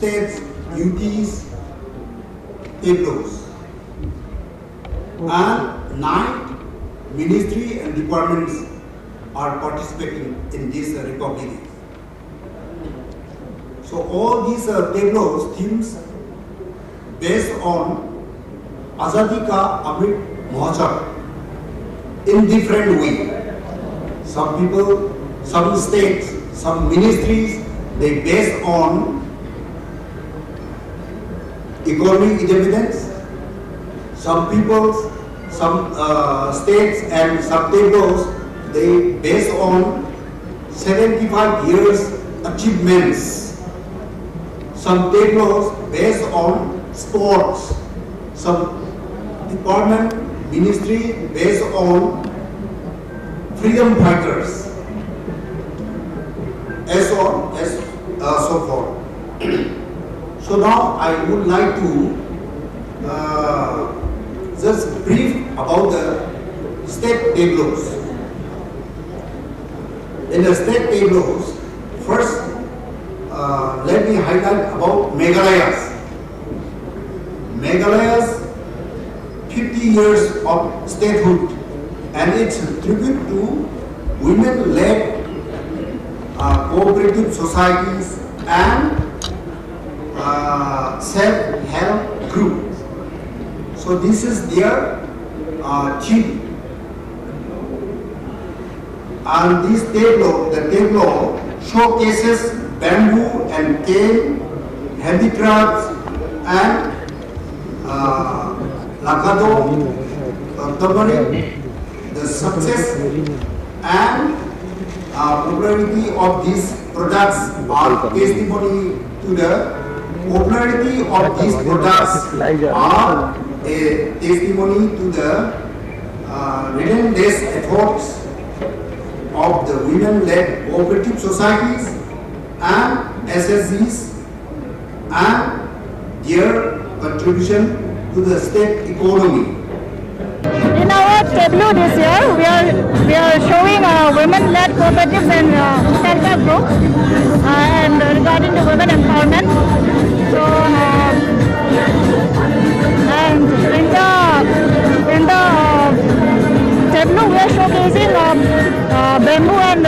states, duties, tableaus. And 9 ministry and departments are participating in this republic. So all these tableaus, themes based on Azadi Ka Amrit Mahotsav in different way. Some people, some states, some ministries, they base on economic independence. Some people, some states and some tables, they base on 75 years achievements. Some tables based on sports. Some department, ministry based on freedom fighters. As on as so forth. So now I would like to just brief about the state tableaus. In the state tableaus, first let me highlight about Meghalaya's. Meghalaya's 50 years of statehood and its tribute to women-led cooperative societies and self-help group. So this is their theme. And this tableau, the tableau showcases bamboo and cane handicrafts and Lakado, turmeric, the success and popularity of these products are testimony to the popularity of these products are a testimony to the relentless efforts of the women-led cooperative societies and SSGs and their contribution to the state economy. In our tableau this year, we are showing women-led cooperatives and self-help groups and regarding the women empowerment. So, and in the tableau, we are showcasing bamboo and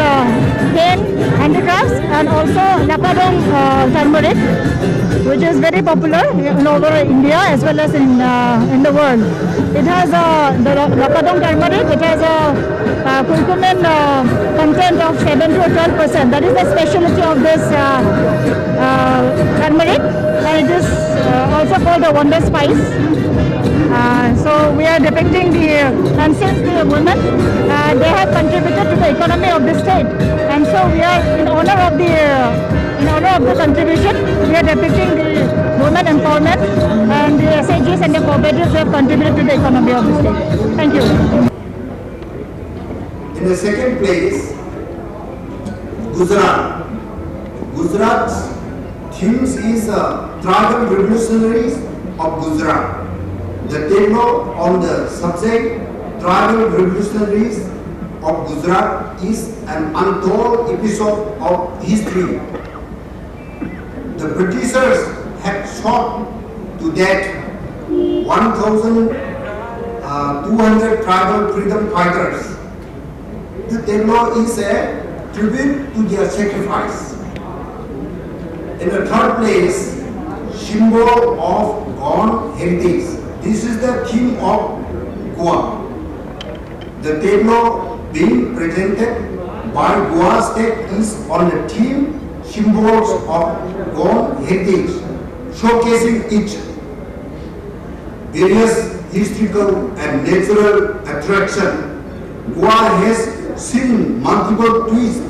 cane handicrafts and also Lakadong turmeric, which is very popular in over India as well as in the world. It has the Lakadong turmeric. It has a curcumin content of 7 to 12%. That is the specialty of this turmeric, and it is also called the wonder spice. So we are depicting and since the women, they have contributed to the economy of the state, and so we are in honor of the contribution, we are depicting the women empowerment and the SHGs and the cooperatives have contributed to the economy of the state. Thank you. In the second place, Gujarat. Gujarat's themes is tribal revolutionaries of Gujarat. The tableau on the subject tribal revolutionaries of Gujarat is an untold episode of history. The Britishers had shot to death 1,200 tribal freedom fighters. The tableau is a tribute to their sacrifice. In the third place, symbol of Goan heritage. This is the theme of Goa. The tableau being presented by Goa State is on the theme symbols of Goan heritage, showcasing each various historical and natural attraction. Goa has seen multiple twists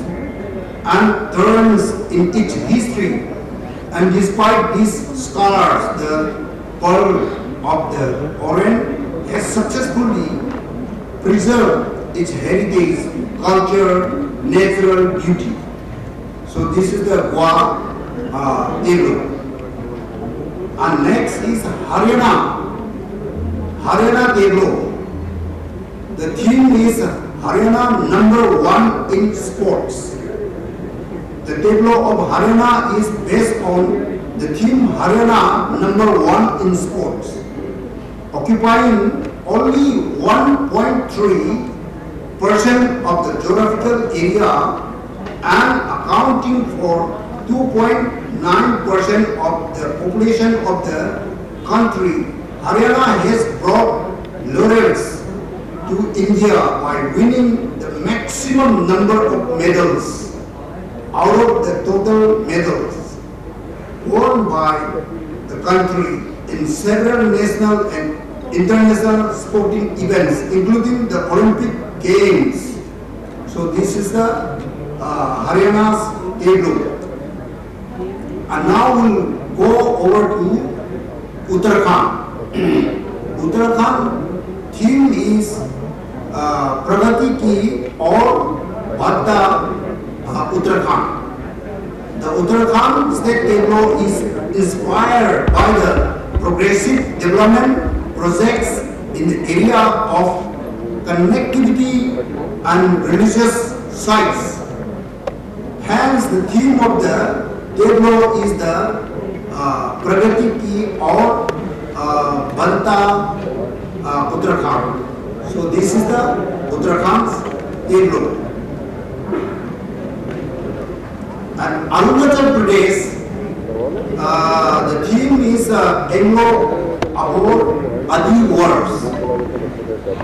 and turns in its history, and despite these scars, the Pearl of the Orient has successfully preserved its heritage, culture, natural beauty. So this is the Goa tableau. And next is Haryana. Haryana tableau. The theme is Haryana #1 in sports. The tableau of Haryana is based on the team Haryana #1 in sports, occupying only 1.3% of the geographical area and accounting for 2.9% of the population of the country. Haryana has brought laurels to India by winning the maximum number of medals out of the total medals won by the country in several national and international sporting events, including the Olympic Games. So this is the Haryana's tableau. And now we'll go over to Uttarakhand. Uttarakhand theme is Pragati Ki or Bhadda Uttarakhand. The Uttarakhand state tableau is inspired by the progressive development projects in the area of connectivity and religious sites. Hence, the theme of the tableau is the Pragati Ki or Bhadda Uttarakhand. So this is the Uttarakhand's tableau. And Arunachal Pradesh, the theme is Anglo-Abor Adi Wars.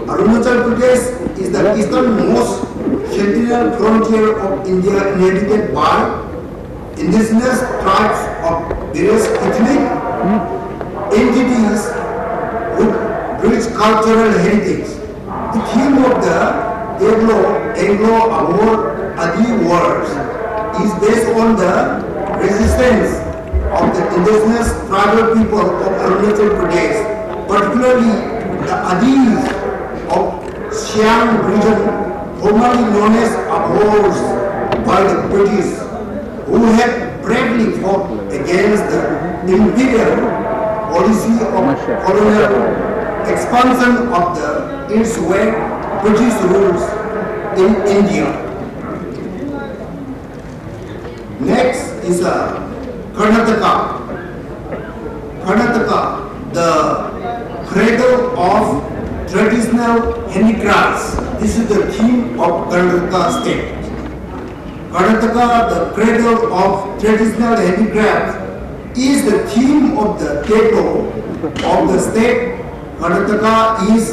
Arunachal Pradesh is the easternmost sentinel frontier of India inhabited by indigenous tribes of various ethnic entities with rich cultural heritage. The theme of the tableau, Anglo-Abor Adi Wars, is based on the resistance of the indigenous tribal people of Arunachal Pradesh, particularly the Adis of Siang region, formerly known as Abors by the British, who had bravely fought against the imperial policy of colonial expansion of the elsewhere British rules in India. Next is Karnataka. Karnataka, the cradle of traditional handicrafts. This is the theme of Karnataka state. Karnataka, the cradle of traditional handicrafts, is the theme of the tableau of the state. Karnataka is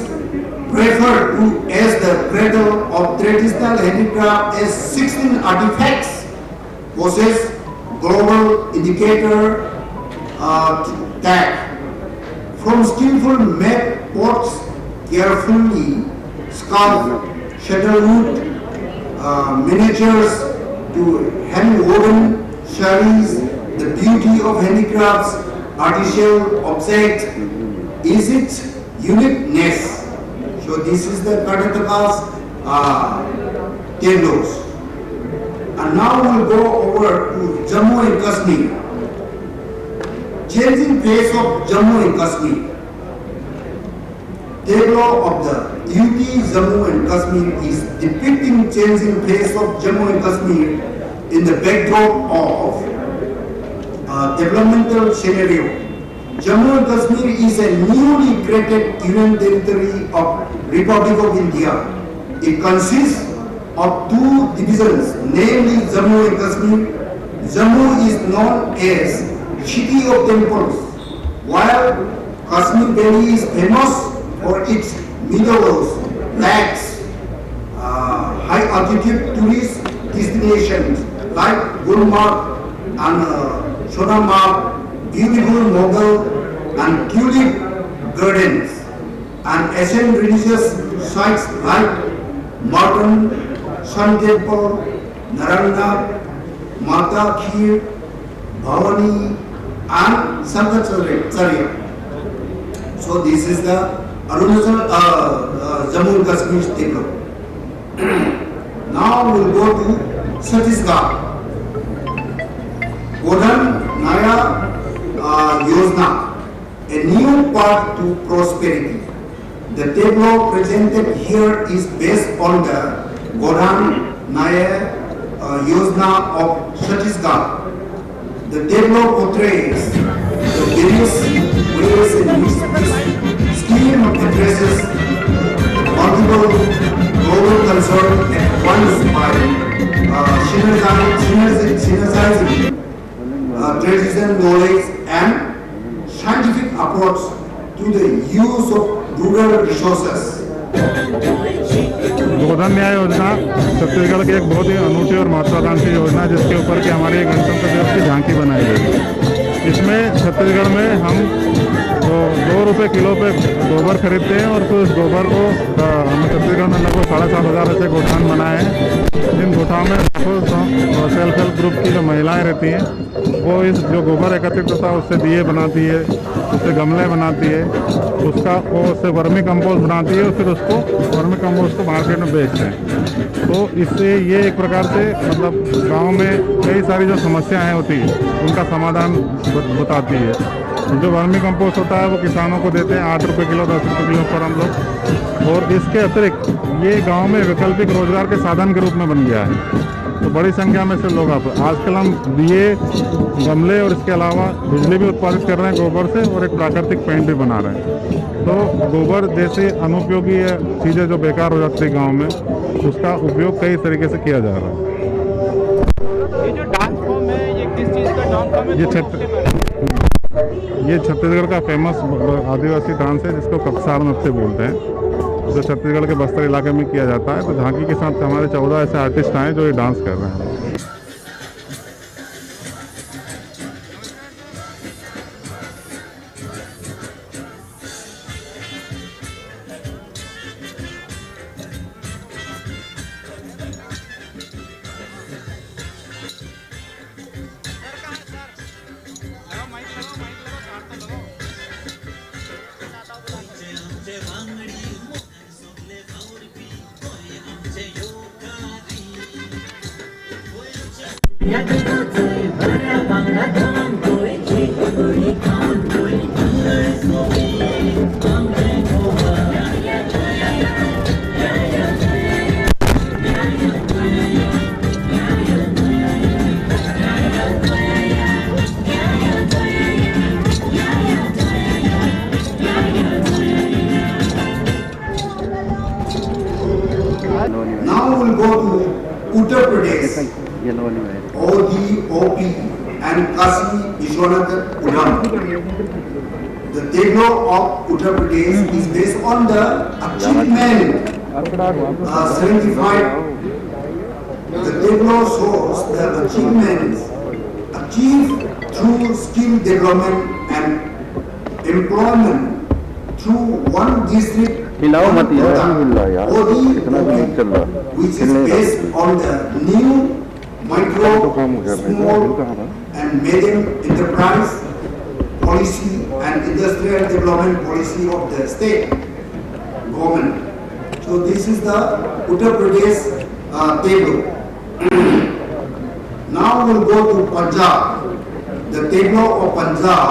referred to as the cradle of traditional handicraft as 16 artifacts possess global indicator tag. From skillful made pots, carefully scarved sandalwood miniatures to hand-woven sarees, the beauty of handicrafts, artisanal objects is its uniqueness. So this is the Karnataka's tableaus. And now we'll go over to Jammu and Kashmir. Changing face of Jammu and Kashmir. Tableau of the UT Jammu and Kashmir is depicting changing face of Jammu and Kashmir in the backdrop of developmental scenario. Jammu and Kashmir is a newly created union territory of Republic of India. It consists of two divisions, namely Jammu and Kashmir. Jammu is known as City of Temples, while Kashmir Valley is famous for its meadows, lakes, high altitude tourist destinations like Gulmarg and Sonmarg, beautiful Mughal and tulip gardens, and ancient religious sites like Martan Sun Temple, Narangnath, Mata Khir, Bhavani, and Sankacharya. So this is the Arunachal Jammu and Kashmir tableau. Now we'll go to Chhattisgarh. Godhan Naya Yojana, a new path to prosperity. The tableau presented here is based on the Godhan Naya Yojana of Chhattisgarh. The tableau portrays various ways in which this scheme addresses multiple global concerns at once by synergizing traditional knowledge and scientific approach to the use of rural resources. गोधन न्याय योजना छत्तीसगढ़ की एक बहुत ही अनूठी और महत्वाकांक्षी योजना है, जिसके ऊपर की हमारी एक गणतंत्र दिवस की झांकी बनाई गई। इसमें छत्तीसगढ़ में हम तो 2 रुपये किलो पे गोबर खरीदते हैं और फिर उस गोबर को हमने छत्तीसगढ़ में लगभग 7,500 ऐसे गोठान बनाए हैं। इन गोठाओं में सेल्फ हेल्प ग्रुप की जो महिलाएं रहती हैं वो इस जो गोबर एकत्रित होता है उससे दिए बनाती है, उससे गमले बनाती है, वो उससे वर्मी कंपोस्ट बनाती है और फिर उसको वर्मी कंपोस्ट को मार्केट में बेचते हैं। तो इससे ये एक प्रकार से मतलब गांव में कई सारी जो समस्याएं होती हैं उनका समाधान बताती है। जो वर्मी कंपोस्ट होता है वो किसानों को देते हैं 8 रुपये किलो 10 रुपये किलो पर हम लोग। और इसके अतिरिक्त ये गांव में वैकल्पिक रोजगार के साधन के रूप में बन गया है। तो बड़ी संख्या में से लोग आजकल हम दिए गमले और इसके अलावा बिजली भी उत्पादित कर रहे हैं गोबर से और एक प्राकृतिक पेंट भी बना रहे हैं। तो गोबर जैसे अनुपयोगी चीज़ें जो बेकार हो जाती है गाँव में उसका उपयोग कई तरीके से किया जा रहा है। ये जो डांस फॉर्म है ये किस चीज़ का डांस फॉर्म है? ये छत्तीसगढ़ का फेमस आदिवासी डांस है जिसको कपसार नृत्य बोलते हैं, जो छत्तीसगढ़ के बस्तर इलाके में किया जाता है। तो झांकी के साथ हमारे 14 ऐसे आर्टिस्ट आए जो ये डांस कर रहे हैं। Now we'll go to Uttar Pradesh, ODOP and Kasi Vishwanath Udham. The Tableau of Uttar Pradesh is based on the achievement 75. The Tableau shows the achievements achieved through skill development and employment through one district हिलाओ मत यार, हिला यार, इतना नहीं चल रहा, which is based on the new micro, small and medium enterprise policy and industrial development policy of the state government. So this is the Uttar Pradesh table. Now we'll go to Punjab. The table of Punjab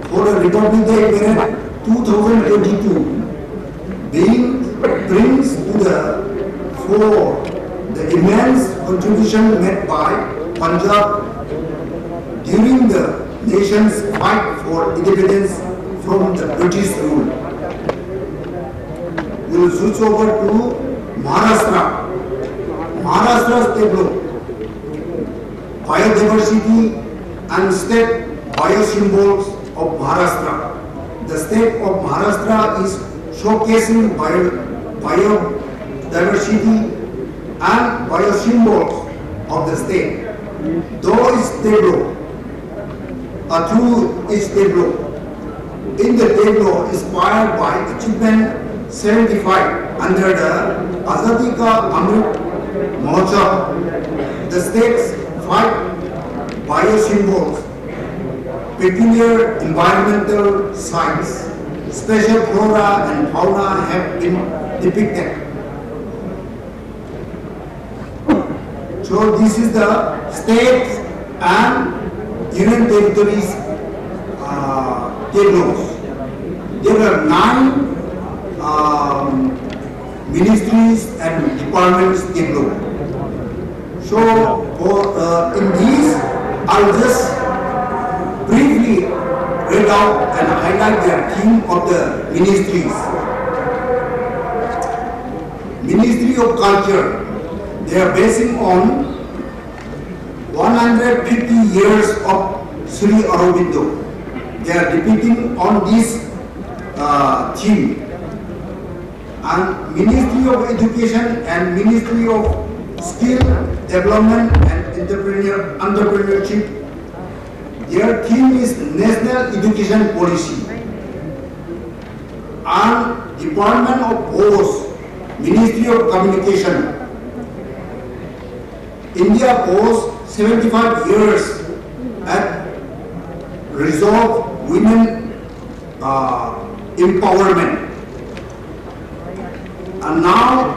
for the Republic Day period 2022 brings to the fore the immense contribution made by Punjab during the nation's fight for independence from the British rule. We will switch over to Maharashtra. Maharashtra's tableau, biodiversity and state biosymbols of Maharashtra. The state of Maharashtra is showcasing biodiversity and biosymbols of the state. Though its tableau, through its tableau, in the tableau inspired by achievement 75 under the Azadi Ka Amrit Mahotsav, the state's 5 biosymbols, peculiar environmental signs, special flora and fauna have been depicted. So this is the states and union territories tableaus. There are 9 ministries and departments tableau. So in these, I'll just briefly read point out and highlight the theme of the ministries. Ministry of Culture, they are basing on 150 years of Sri Aurobindo. They are repeating on this theme. And Ministry of Education and Ministry of Skill Development and Entrepreneurship, their theme is National Education Policy. And Department of Post, Ministry of Communication, India Post 75 years at resolve women empowerment. And now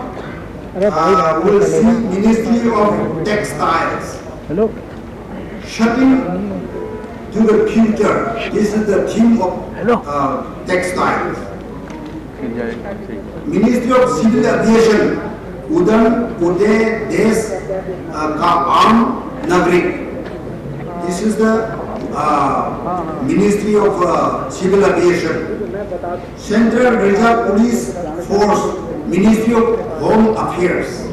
we'll see Ministry of Textiles. Shutting to the future. This is the theme of textiles. Ministry of Civil Aviation, उड़न उड़े देश का आम नागरिक. This is the Ministry of Civil Aviation. Central Reserve Police Force, Ministry of Home Affairs.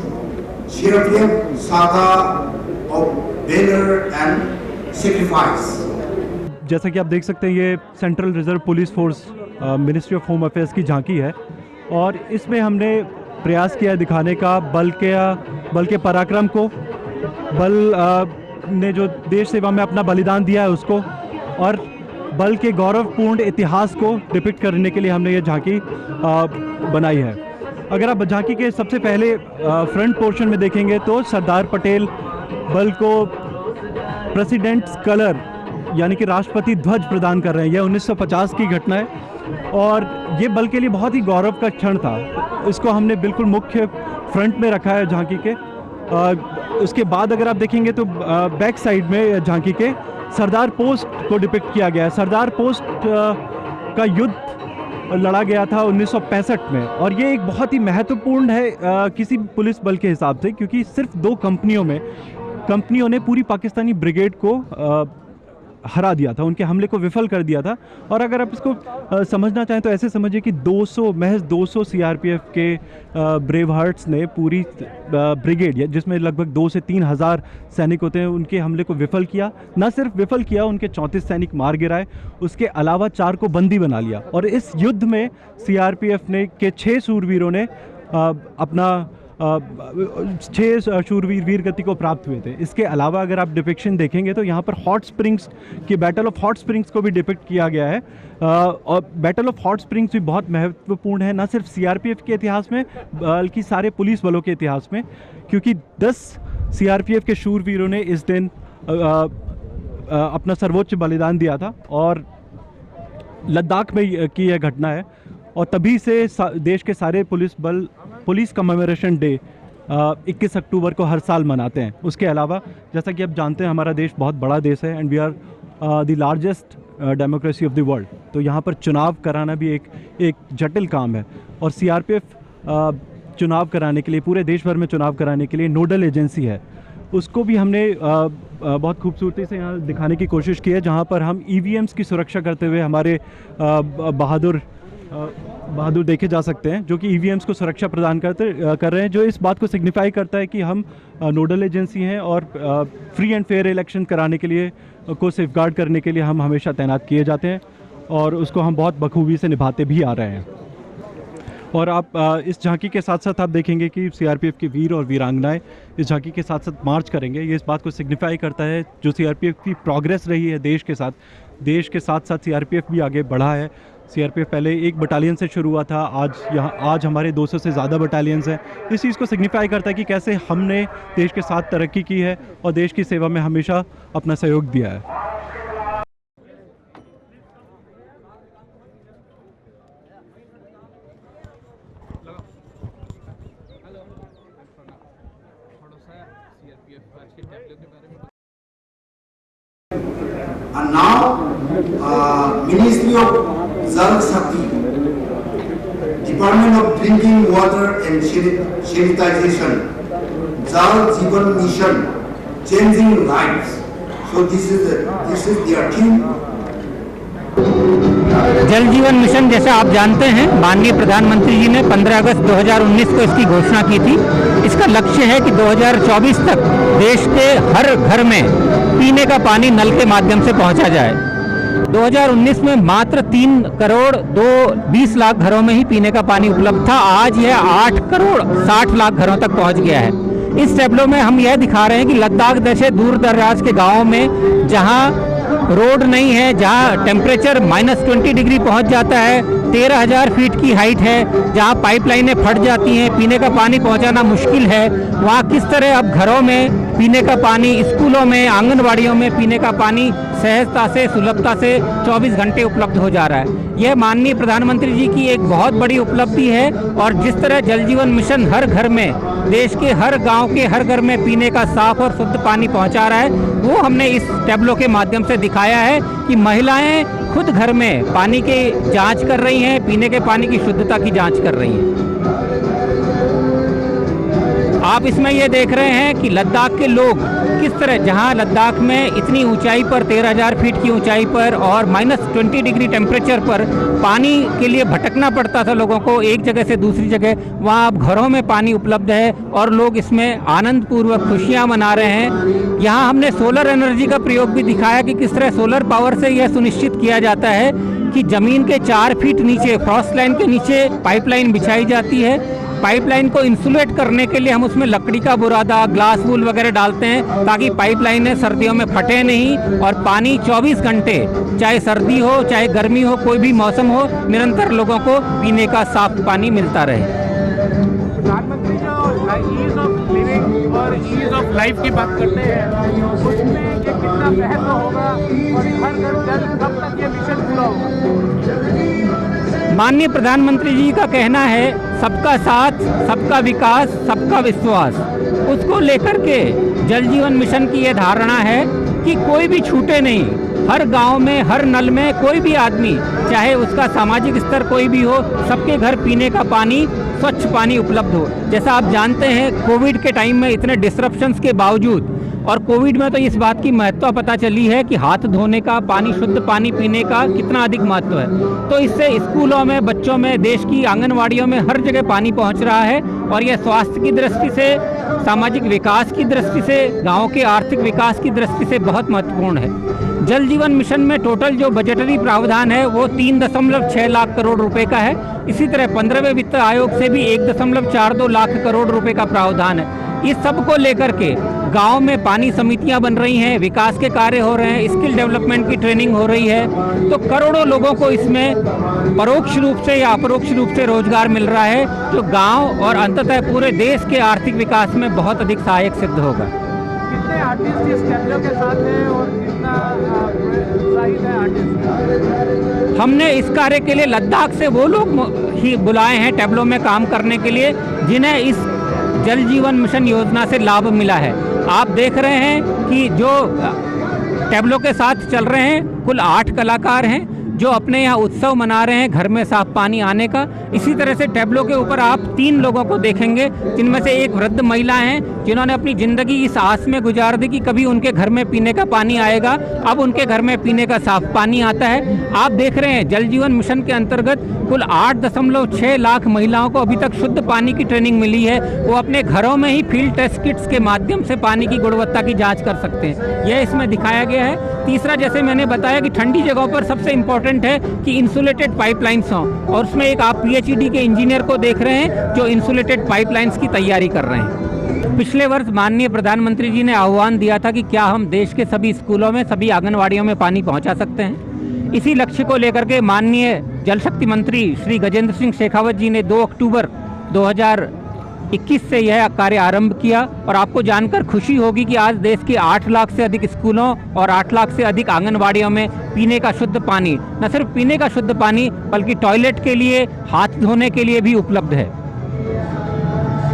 CRPF, Saga of Valor and Sacrifice. जैसा कि आप देख सकते हैं ये central reserve police force ministry of home affairs की झांकी है और इसमें हमने प्रयास किया है दिखाने का बल के पराक्रम को, बल ने जो देश सेवा में अपना बलिदान दिया है उसको, और बल के गौरवपूर्ण इतिहास को डिपिक्ट करने के लिए हमने ये झांकी बनाई है। अगर आप झांकी के सबसे पहले फ्रंट पोर्शन में देखेंगे तो सरदार पटेल बल को प्रेसिडेंट्स कलर यानी कि राष्ट्रपति ध्वज प्रदान कर रहे हैं। यह 1950 की घटना है और ये बल के लिए बहुत ही गौरव का क्षण था। इसको हमने बिल्कुल मुख्य फ्रंट में रखा है झांकी के। उसके बाद अगर आप देखेंगे तो बैक साइड में झांकी के सरदार पोस्ट को डिपिक्ट किया गया है। सरदार पोस्ट का युद्ध लड़ा गया था 1965 में और ये एक बहुत ही महत्वपूर्ण है किसी पुलिस बल के हिसाब से, क्योंकि सिर्फ 2 कंपनियों ने पूरी पाकिस्तानी ब्रिगेड को हरा दिया था, उनके हमले को विफल कर दिया था। और अगर आप इसको समझना चाहें तो ऐसे समझिए कि महज 200 सीआरपीएफ के ब्रेव हार्ट्स ने पूरी ब्रिगेड जिसमें लगभग 2 से 3 हज़ार सैनिक होते हैं उनके हमले को विफल किया। न सिर्फ विफल किया, उनके 34 सैनिक मार गिराए, उसके अलावा 4 को बंदी बना लिया। और इस युद्ध में सीआरपीएफ ने के 6 शूरवीरों ने अपना 6 शूरवीर वीर गति को प्राप्त हुए थे। इसके अलावा अगर आप डिपिक्शन देखेंगे तो यहाँ पर हॉट स्प्रिंग्स की बैटल ऑफ हॉट स्प्रिंग्स को भी डिपिक्ट किया गया है। और बैटल ऑफ हॉट स्प्रिंग्स भी बहुत महत्वपूर्ण है, न सिर्फ सीआरपीएफ के इतिहास में बल्कि सारे पुलिस बलों के इतिहास में, क्योंकि 10 सीआरपीएफ के शूरवीरों ने इस दिन अपना सर्वोच्च बलिदान दिया था। और लद्दाख में की यह घटना है और तभी से देश के सारे पुलिस कमेमोरेशन डे 21 अक्टूबर को हर साल मनाते हैं। उसके अलावा जैसा कि आप जानते हैं हमारा देश बहुत बड़ा देश है and we are the largest democracy of the world. तो यहाँ पर चुनाव कराना भी एक जटिल काम है और सीआरपीएफ चुनाव कराने के लिए, पूरे देश भर में चुनाव कराने के लिए नोडल एजेंसी है। उसको भी हमने बहुत खूबसूरती से यहाँ दिखाने की कोशिश की है, जहाँ पर हम ईवीएम्स की सुरक्षा करते हुए हमारे बहादुर देखे जा सकते हैं जो कि ईवीएम्स को सुरक्षा प्रदान कर रहे हैं, जो इस बात को सिग्निफाई करता है कि हम नोडल एजेंसी हैं और फ्री एंड फेयर इलेक्शन कराने के लिए को सेफगार्ड करने के लिए हम हमेशा तैनात किए जाते हैं और उसको हम बहुत बखूबी से निभाते भी आ रहे हैं। और आप इस झांकी के साथ साथ आप देखेंगे कि सीआरपीएफ के वीर और वीरांगनाएं इस झांकी के साथ साथ मार्च करेंगे। ये इस बात को सिग्निफाई करता है जो सीआरपीएफ की प्रोग्रेस रही है देश के साथ साथ सीआरपीएफ भी आगे बढ़ा है। सीआरपीएफ पहले 1 बटालियन से शुरू हुआ था, आज हमारे 200 से ज़्यादा बटालियंस हैं। इस चीज़ को सिग्निफाई करता है कि कैसे हमने देश के साथ तरक्की की है और देश की सेवा में हमेशा अपना सहयोग दिया है। And now, Ministry of Jal Shakti, Department of Drinking Water and Sanitation, Jal Jeevan Mission, Changing Lives. So this is their team. जल जीवन मिशन जैसा आप जानते हैं, माननीय प्रधानमंत्री जी ने 15 अगस्त 2019 को इसकी घोषणा की थी। इसका लक्ष्य है कि 2024 तक देश के हर घर में पीने का पानी नल के माध्यम से पहुंचा जाए। 2019 में मात्र 3 करोड़ 20 लाख घरों में ही पीने का पानी उपलब्ध था। आज यह 8 करोड़ 60 लाख घरों तक पहुंच गया है। इस टैब्लो में हम यह दिखा रहे हैं कि लद्दाख जैसे दूर दराज के गाँव में जहाँ रोड नहीं है, जहाँ टेम्परेचर -20 डिग्री पहुंच जाता है, 13,000 फीट की हाइट है, जहाँ पाइपलाइनें फट जाती हैं, पीने का पानी पहुंचाना मुश्किल है, वहाँ किस तरह अब घरों में पीने का पानी, स्कूलों में, आंगनवाड़ियों में पीने का पानी सहजता से, सुलभता से 24 घंटे उपलब्ध हो जा रहा है। यह माननीय प्रधानमंत्री जी की एक बहुत बड़ी उपलब्धि है। और जिस तरह जल जीवन मिशन हर घर में, देश के हर गांव के हर घर में पीने का साफ और शुद्ध पानी पहुंचा रहा है, वो हमने इस टैब्लो के माध्यम से दिखाया है कि महिलाएं खुद घर में पानी की जांच कर रही हैं, पीने के पानी की शुद्धता की जांच कर रही हैं। आप इसमें ये देख रहे हैं कि लद्दाख के लोग किस तरह, जहां लद्दाख में इतनी ऊंचाई पर 13,000 फीट की ऊंचाई पर और -20 डिग्री टेम्परेचर पर पानी के लिए भटकना पड़ता था लोगों को एक जगह से दूसरी जगह, वहां अब घरों में पानी उपलब्ध है और लोग इसमें आनंद पूर्वक खुशियां मना रहे हैं। यहाँ हमने सोलर एनर्जी का प्रयोग भी दिखाया कि किस तरह सोलर पावर से यह सुनिश्चित किया जाता है कि जमीन के 4 फीट नीचे, फ्रॉस्ट लाइन के नीचे पाइपलाइन बिछाई जाती है। पाइपलाइन को इंसुलेट करने के लिए हम उसमें लकड़ी का बुरादा, ग्लास वूल वगैरह डालते हैं ताकि पाइपलाइनें सर्दियों में फटे नहीं और पानी 24 घंटे, चाहे सर्दी हो चाहे गर्मी हो, कोई भी मौसम हो, निरंतर लोगों को पीने का साफ पानी मिलता रहे। प्रधानमंत्री जो ईज ऑफ लिविंग और ईज ऑफ लाइफ की बात करते हैं, उसमें ये कितना महत्व होगा और हर घर जल कब तक ये मिशन पूरा होगा? माननीय प्रधानमंत्री जी का कहना है सबका साथ, सबका विकास, सबका विश्वास। उसको लेकर के जल जीवन मिशन की ये धारणा है कि कोई भी छूटे नहीं। हर गांव में, हर नल में कोई भी आदमी, चाहे उसका सामाजिक स्तर कोई भी हो, सबके घर पीने का पानी, स्वच्छ पानी उपलब्ध हो। जैसा आप जानते हैं, कोविड के टाइम में इतने डिसरप्शंस के बावजूद, और कोविड में तो इस बात की महत्व पता चली है कि हाथ धोने का पानी, शुद्ध पानी पीने का कितना अधिक महत्व है। तो इससे स्कूलों में, बच्चों में, देश की आंगनवाड़ियों में हर जगह पानी पहुंच रहा है और यह स्वास्थ्य की दृष्टि से, सामाजिक विकास की दृष्टि से, गाँव के आर्थिक विकास की दृष्टि से बहुत महत्वपूर्ण है। जल जीवन मिशन में टोटल जो बजटरी प्रावधान है वो 3.6 लाख करोड़ रुपए का है। इसी तरह 15वें वित्त आयोग से भी 1.42 लाख करोड़ रुपए का प्रावधान है। इस सब को लेकर के गांव में पानी समितियां बन रही हैं, विकास के कार्य हो रहे हैं, स्किल डेवलपमेंट की ट्रेनिंग हो रही है। तो करोड़ों लोगों को इसमें परोक्ष रूप से या अपरोक्ष रूप से रोजगार मिल रहा है, जो गांव और अंततः पूरे देश के आर्थिक विकास में बहुत अधिक सहायक सिद्ध होगा। कितने आर्टिस्ट इस टैब्लो के साथ हैं और कितना उत्साहित है आर्टिस्ट? हमने इस कार्य के लिए लद्दाख से वो लोग ही बुलाए हैं टैब्लो में काम करने के लिए जिन्हें इस जल जीवन मिशन योजना से लाभ मिला है। आप देख रहे हैं कि जो टैब्लो के साथ चल रहे हैं, कुल 8 कलाकार हैं जो अपने यहाँ उत्सव मना रहे हैं घर में साफ पानी आने का। इसी तरह से टैब्लो के ऊपर आप 3 लोगों को देखेंगे, जिनमें से एक वृद्ध महिला हैं जिन्होंने अपनी ज़िंदगी इस आस में गुजार दी कि कभी उनके घर में पीने का पानी आएगा। अब उनके घर में पीने का साफ पानी आता है। आप देख रहे हैं जल जीवन मिशन के अंतर्गत कुल 8.6 लाख महिलाओं को अभी तक शुद्ध पानी की ट्रेनिंग मिली है। वो अपने घरों में ही फील्ड टेस्ट किट्स के माध्यम से पानी की गुणवत्ता की जाँच कर सकते हैं। यह इसमें दिखाया गया है। तीसरा, जैसे मैंने बताया कि ठंडी जगहों पर सबसे इम्पोर्टेंट है कि इंसुलेटेड पाइपलाइंस हों, और उसमें एक आप पीएचडी के इंजीनियर को देख रहे हैं जो इंसुलेटेड पाइपलाइंस की तैयारी कर रहे हैं। पिछले वर्ष माननीय प्रधानमंत्री जी ने आह्वान दिया था कि क्या हम देश के सभी स्कूलों में, सभी आंगनवाड़ियों में पानी पहुंचा सकते हैं। इसी लक्ष्य को लेकर के माननीय जल शक्ति मंत्री श्री गजेंद्र सिंह शेखावत जी ने 2 अक्टूबर 2021 से यह कार्य आरंभ किया। और आपको जानकर खुशी होगी कि आज देश के 8 लाख से अधिक स्कूलों और 8 लाख से अधिक आंगनवाड़ियों में पीने का शुद्ध पानी, न सिर्फ पीने का शुद्ध पानी बल्कि टॉयलेट के लिए, हाथ धोने के लिए भी उपलब्ध है।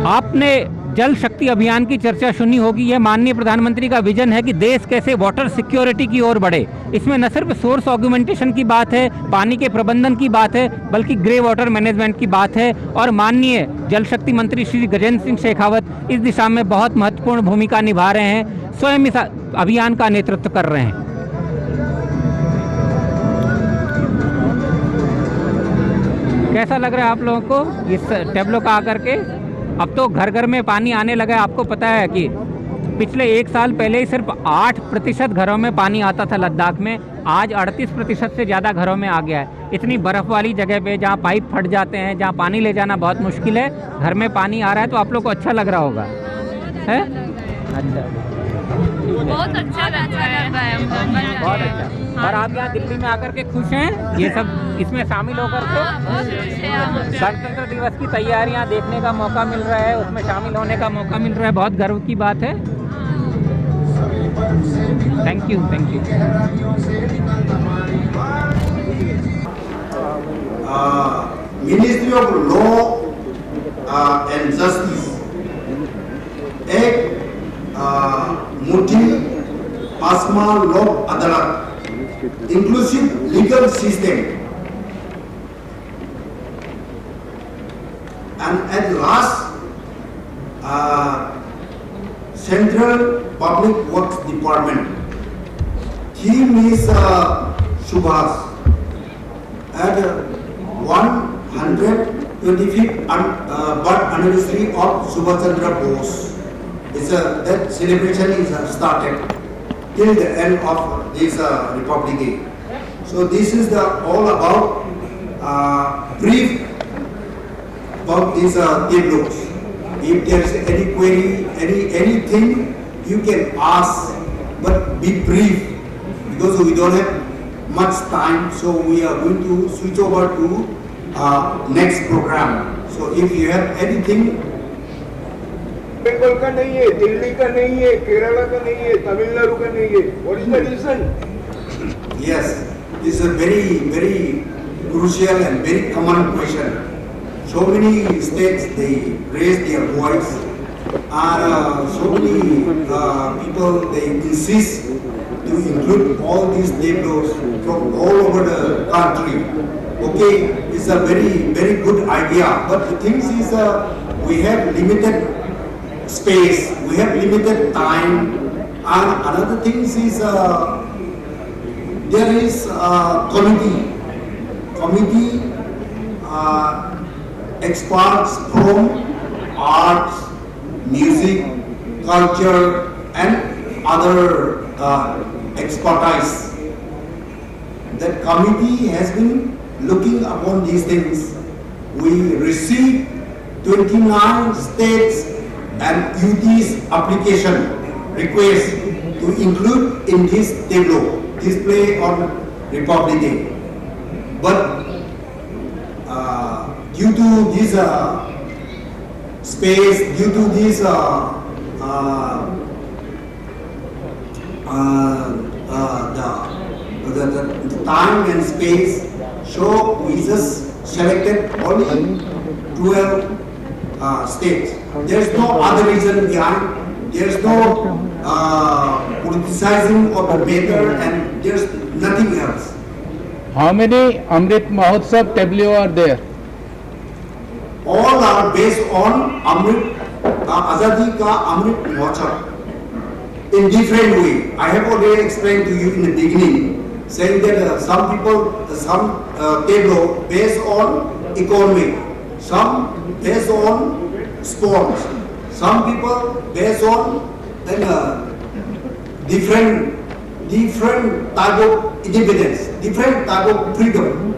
आपने जल शक्ति अभियान की चर्चा सुनी होगी। यह माननीय प्रधानमंत्री का विजन है कि देश कैसे वाटर सिक्योरिटी की ओर बढ़े। इसमें न सिर्फ सोर्स ऑगमेंटेशन की बात है, पानी के प्रबंधन की बात है, बल्कि ग्रे वाटर मैनेजमेंट की बात है। और माननीय जल शक्ति मंत्री श्री गजेंद्र सिंह शेखावत इस दिशा में बहुत महत्वपूर्ण भूमिका निभा रहे हैं, स्वयं इस अभियान का नेतृत्व कर रहे हैं। कैसा लग रहा है आप लोगों को इस टेबलो का आकर के? अब तो घर घर में पानी आने लगा है। आपको पता है कि पिछले 1 साल पहले ही सिर्फ 8% घरों में पानी आता था लद्दाख में, आज 38% से ज़्यादा घरों में आ गया है। इतनी बर्फ़ वाली जगह पे जहाँ पाइप फट जाते हैं, जहाँ पानी ले जाना बहुत मुश्किल है, घर में पानी आ रहा है, तो आप लोग को अच्छा लग रहा होगा, है? अच्छा, बहुत अच्छा लग रहा है बहुत अच्छा। और आप यहाँ दिल्ली में आकर के खुश हैं ये सब इसमें शामिल होकर के? गणतंत्र दिवस की तैयारियाँ देखने का मौका मिल रहा है, उसमें शामिल होने का मौका मिल रहा है, बहुत गर्व की बात है। Thank you, thank you. Ministry of law and justice एक मोटी आसमा लोक अदालत inclusive legal system and at last Central Public Works Department theme is Subhas at 125th birth anniversary of Subhash Chandra Bose. That celebration is started till the end of this Republic Day. So this is all about brief about these tableaus. If there is any query, anything you can ask, but be brief because we don't have much time. So we are going to switch over to next program. So if you have anything. Bengal का नहीं है, दिल्ली का नहीं है, केरला का नहीं है, तमिलनाडु का नहीं है। What is the reason? Yes, this is a very, very crucial and very common question. So many states they raise their voice, and so many people they insist to include all these tableaus from all over the country. Okay, it's a very, very good idea, but the thing is we have limited space, we have limited time, and another thing is there is a committee experts from arts, music, culture and other expertise. That committee has been looking upon these things. We received 29 states and UT's application request to include in this tableau display on Republic Day. But due to this space, due to this the time and space, so we just selected only 12 states. There's no other reason behind. There's no politicizing of the matter, and there's nothing else. How many Amrit Mahotsav tableau are there? All are based on Azadi ka Amrit Mahotsav in different way. I have already explained to you in the beginning, saying that some tableau based on economic, some based on sports, some people based on different type of independence, different type of freedom.